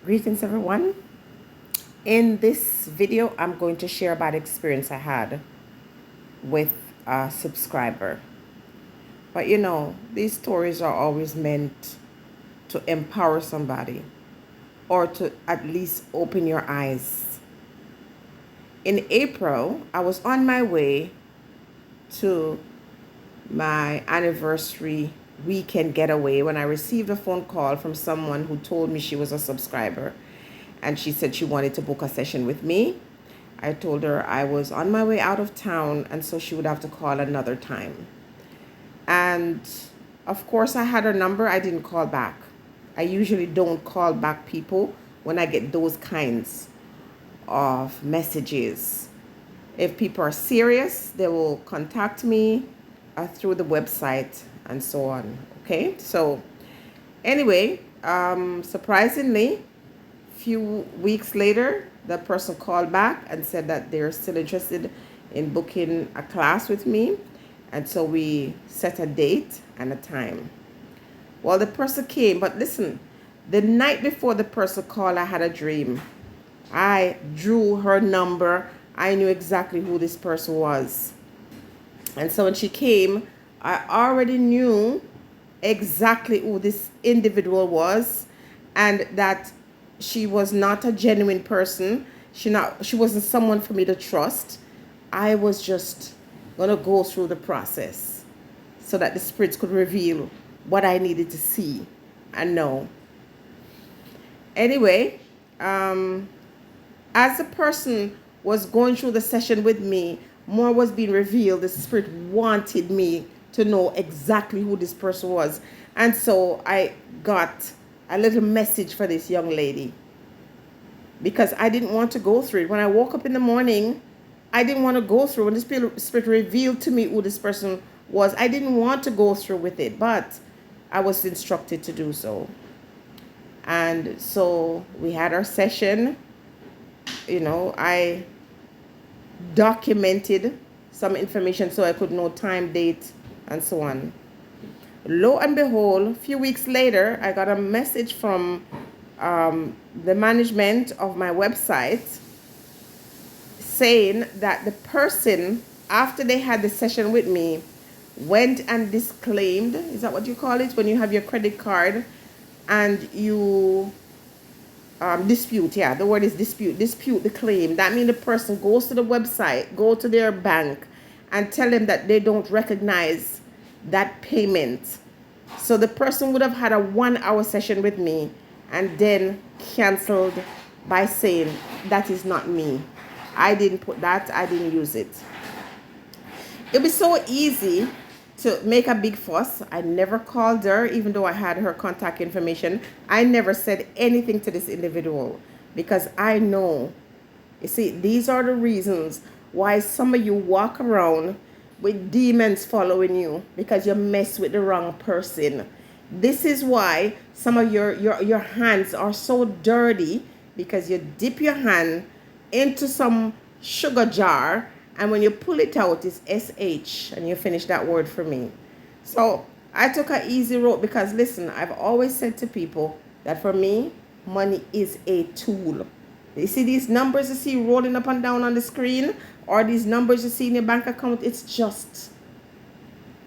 Greetings everyone. In this video, I'm going to share about experience I had with a subscriber. But these stories are always meant to empower somebody or to at least open your eyes. In April, I was on my way to my anniversary weekend getaway when I received a phone call from someone who told me she was a subscriber, and she said she wanted to book a session with me. I told her I was on my way out of town, and so she would have to call another time. And of course, I had her number. I didn't call back. I usually don't call back people when I get those kinds of messages. If people are serious, they will contact me through the website and so on. Okay, so anyway, surprisingly, few weeks later, the person called back and said that they're still interested in booking a class with me, and so we set a date and a time. Well, the person came, but listen, the night before the person called, I had a dream. I drew her number. I knew exactly who this person was. And so when she came, I already knew exactly who this individual was, and that she was not a genuine person. She wasn't someone for me to trust. I was just gonna go through the process so that the spirits could reveal what I needed to see and know. Anyway, as the person was going through the session with me, more was being revealed. The spirit wanted me to know exactly who this person was. And so I got a little message for this young lady, because I didn't want to go through it. When I woke up in the morning, I didn't want to go through. When the spirit revealed to me who this person was, I didn't want to go through with it, but I was instructed to do so. And so we had our session. I documented some information so I could know time, date, and so on. Lo and behold, a few weeks later, I got a message from the management of my website saying that the person, after they had the session with me, went and disclaimed. Is that what you call it? When you have your credit card and you dispute, yeah, the word is dispute the claim. That means the person goes to the website, go to their bank, and tell them that they don't recognize that payment. So the person would have had a 1 hour session with me and then canceled by saying, that is not me. I didn't put that, I didn't use it. It'd be so easy to make a big fuss. I never called her, even though I had her contact information. I never said anything to this individual, because I know, you see, these are the reasons why some of you walk around with demons following you, because you mess with the wrong person. This is why some of your hands are so dirty, because you dip your hand into some sugar jar, and when you pull it out, it's SH, and you finish that word for me. So I took an easy road, because listen, I've always said to people that for me, money is a tool. You see these numbers you see rolling up and down on the screen, or these numbers you see in your bank account, it's just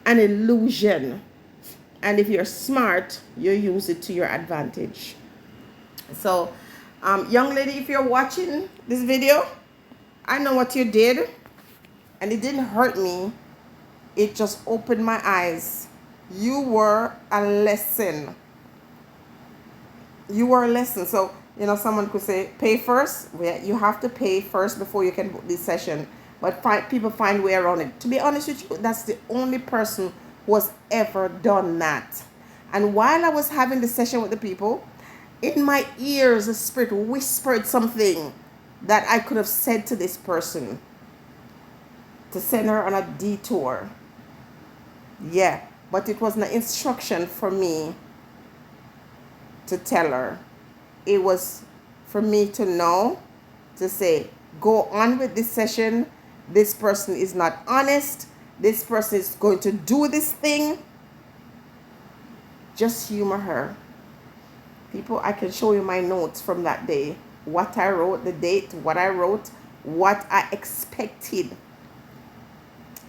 an illusion. And if you're smart, you use it to your advantage. So, young lady, if you're watching this video, I know what you did, and it didn't hurt me. It just opened my eyes. You were a lesson. You were a lesson. So, someone could say, pay first. Well, you have to pay first before you can book this session. But people find way around it. To be honest with you, that's the only person who has ever done that. And while I was having the session with the people, in my ears, the spirit whispered something that I could have said to this person to send her on a detour. Yeah, but it was an instruction for me to tell her. It was for me to know, to say, go on with this session. This person is not honest. This person is going to do this thing. Just humor her. People, I can show you my notes from that day. What I wrote, the date, what I wrote, what I expected,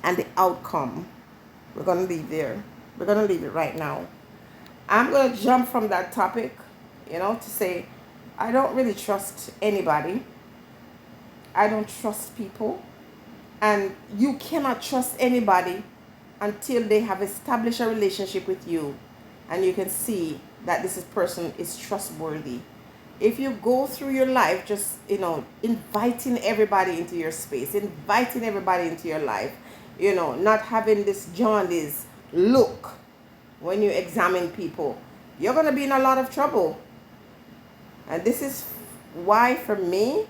and the outcome. We're going to leave there. We're going to leave it right now. I'm going to jump from that topic, to say I don't really trust anybody. I don't trust people. And you cannot trust anybody until they have established a relationship with you and you can see that this person is trustworthy. If you go through your life just, inviting everybody into your space, inviting everybody into your life, not having this jaundice look when you examine people, you're going to be in a lot of trouble. And this is why, for me,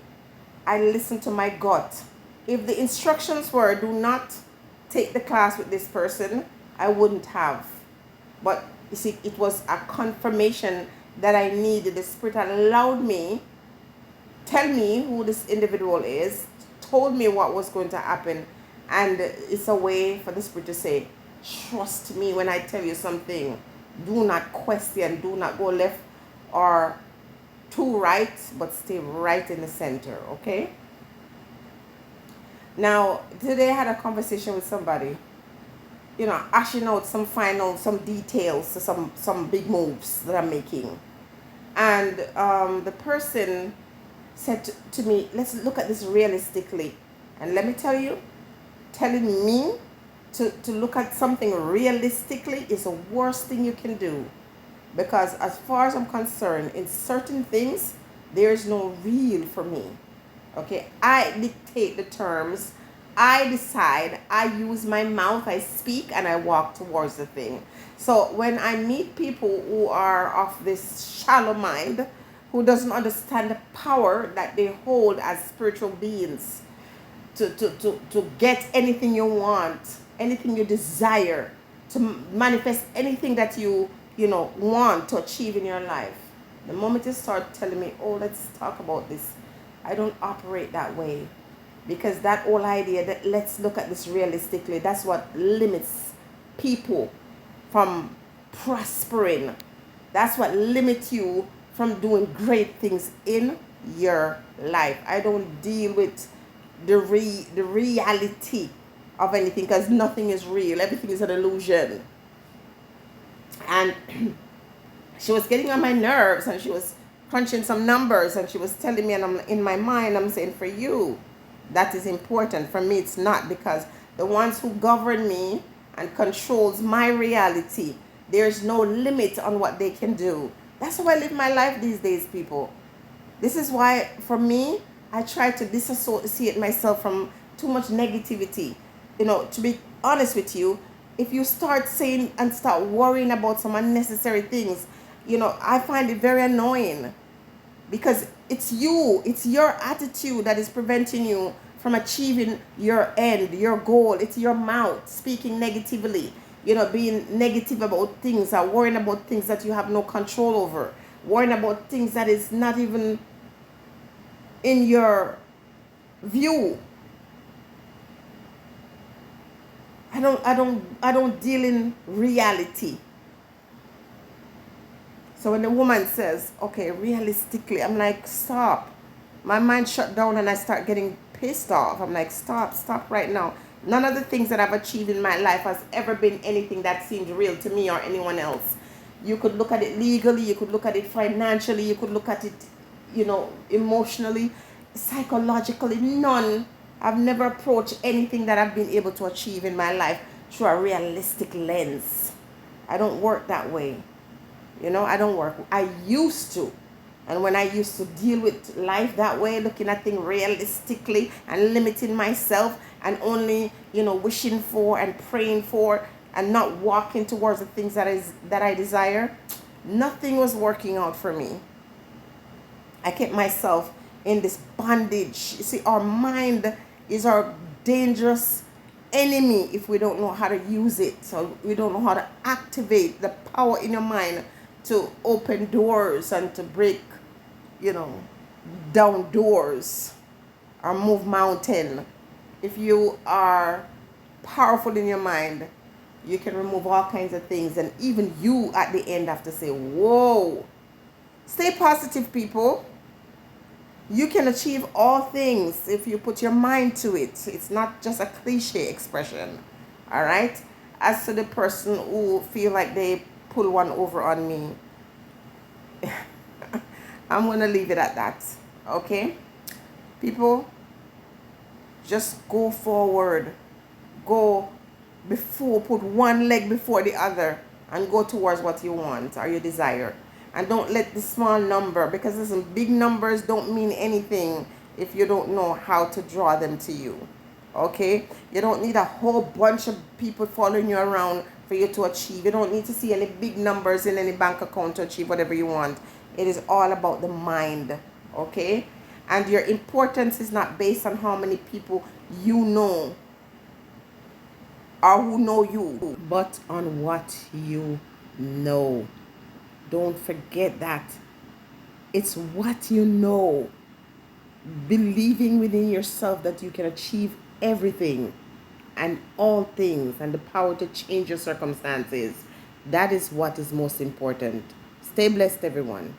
I listen to my gut. If the instructions were, do not take the class with this person, I wouldn't have. But you see, it was a confirmation that I needed. The Spirit allowed me, tell me who this individual is, told me what was going to happen. And it's a way for the Spirit to say, trust me when I tell you something. Do not question, do not go left or too right, but stay right in the center, okay? Now, today I had a conversation with somebody, hashing out some details to some big moves that I'm making. And the person said to me, let's look at this realistically. And let me tell you, telling me to look at something realistically is the worst thing you can do. Because as far as I'm concerned, in certain things, there is no real for me. Okay, I dictate the terms. I decide. I use my mouth. I speak and I walk towards the thing. So when I meet people who are of this shallow mind, who doesn't understand the power that they hold as spiritual beings to get anything you want, anything you desire, to manifest anything that you want to achieve in your life. The moment you start telling me, oh, let's talk about this, I don't operate that way. Because that whole idea that let's look at this realistically, that's what limits people from prospering. That's what limits you from doing great things in your life. I don't deal with the reality of anything, because nothing is real. Everything is an illusion. And she was getting on my nerves, and she was crunching some numbers, and she was telling me, and I'm in my mind, I'm saying, for you, that is important. For me, it's not, because the ones who govern me and controls my reality, there's no limit on what they can do. That's how I live my life these days, people. This is why, for me, I try to disassociate myself from too much negativity. To be honest with you, if you start saying and start worrying about some unnecessary things, I find it very annoying, because it's your attitude that is preventing you from achieving your end, your goal. It's your mouth speaking negatively, being negative about things, or worrying about things that you have no control over, worrying about things that is not even in your view. I don't deal in reality. So when the woman says, okay, realistically, I'm like, stop. My mind shut down and I start getting pissed off. I'm like, stop right now. None of the things that I've achieved in my life has ever been anything that seemed real to me or anyone else. You could look at it legally, you could look at it financially, you could look at it, emotionally, psychologically. None. I've never approached anything that I've been able to achieve in my life through a realistic lens. I don't work that way. I don't work. I used to. And when I used to deal with life that way, looking at things realistically and limiting myself and only, wishing for and praying for and not walking towards the things that I desire, nothing was working out for me. I kept myself in this bondage. You see, our mind is our dangerous enemy if we don't know how to use it. So we don't know how to activate the power in your mind to open doors and to break, down doors or move mountain. If you are powerful in your mind, you can remove all kinds of things, and even you at the end have to say, whoa, Stay positive, people. You can achieve all things if you put your mind to it. It's not just a cliche expression. All right? As to the person who feel like they pull one over on me, I'm going to leave it at that. Okay? People, just go forward. Go before, put one leg before the other and go towards what you want or you desire. And don't let the small number, because listen, big numbers don't mean anything if you don't know how to draw them to you. Okay? You don't need a whole bunch of people following you around for you to achieve. You don't need to see any big numbers in any bank account to achieve whatever you want. It is all about the mind. Okay? And your importance is not based on how many people you know or who know you, but on what you know. Don't forget that. It's what you know. Believing within yourself that you can achieve everything and all things and the power to change your circumstances. That is what is most important. Stay blessed, everyone.